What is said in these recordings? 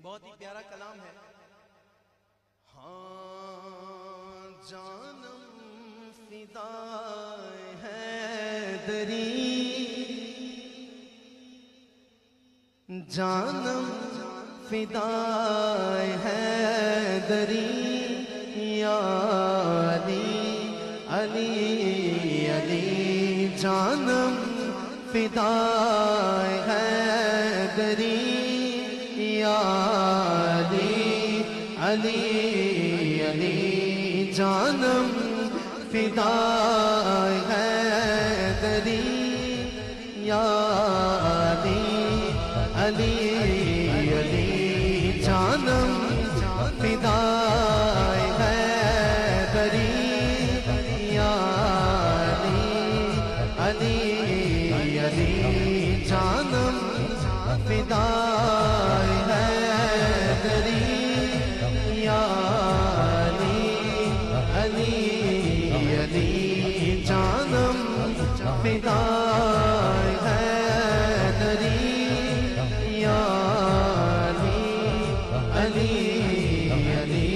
بہت ہی پیارا کلام ہے. ہاں جانم فدائے حیدری، جانم فدائے حیدری، یا علی علی علی. جانم فدائے حیدری، یا علی علی علی. جانم فدائے حیدری، یا علی علی علی. جانم فدائے حیدری، یا علی علی علی. جانم فدائے حیدری، یا علی علی علی. جانم فدائے حیدری، یا علی علی علی.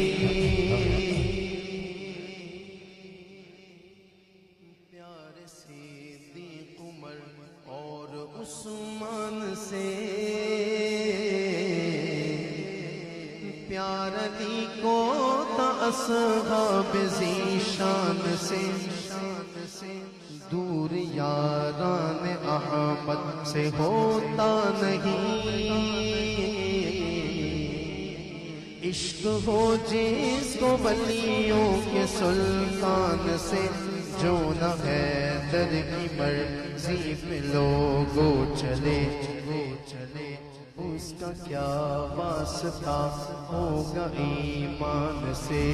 پیارے صدیق عمر اور عثمان سے پیار علی کو تا اصحاب ذیشان سے. دور یاران احمد سے ہوتا نہیں، عشق ہو جس کو ولیوں کے سلطان سے. جو نہ حیدر کی مرضی پہ لوگوں چلے، اس کا کیا واسطہ ہوگا ایمان سے.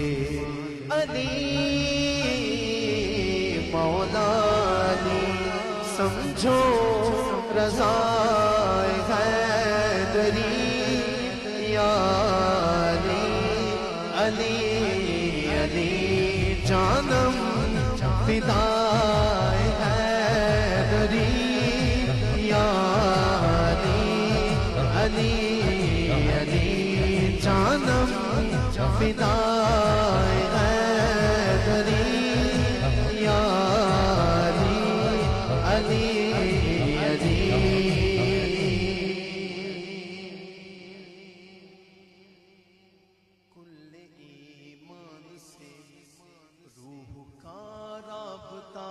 علی مولا علی سمجھو رضا حیدری، یا علی علی علی. جانم فدائے حیدری، یا علی علی علی. جانم فدائے حیدری، یا علی علی علی. کل ایمان سے روح کا رابطہ،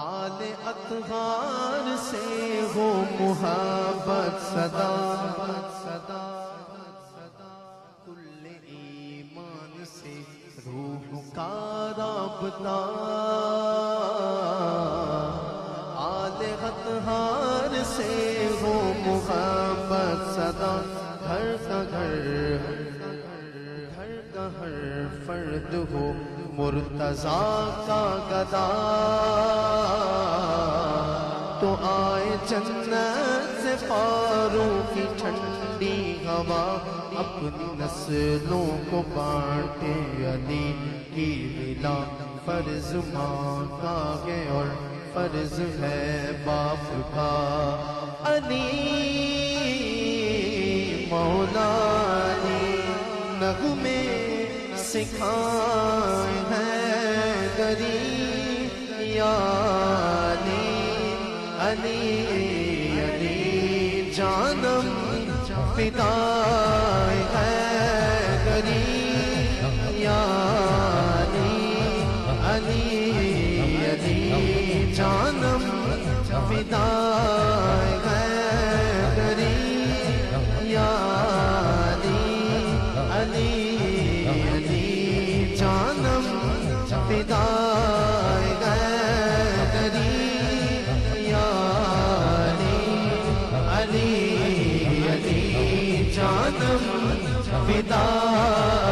آل اطہار سے ہو محبت صدا. کل ایمان سے روح کا رابطہ، آل اطہار سے ہو محبت صدا. گھر کا گھر ہر فرد ہو مرتضیٰ کا گدا، تو آئے جنت سے فاروق کی ٹھنڈی ہوا. اپنی نسلوں کو بانٹے علی کی غلا. فرض ماں کا ہے اور فرض ہے باپ کا. علی مولا علی نغمے سکھائے حیدری، یا علی علی علی. جانم فدائے حیدری، یا علی علی علی. جانم فدائے حیدری، یا علی علی علی. جانم فدائے حیدری، یا علی علی علی. جانم فدائے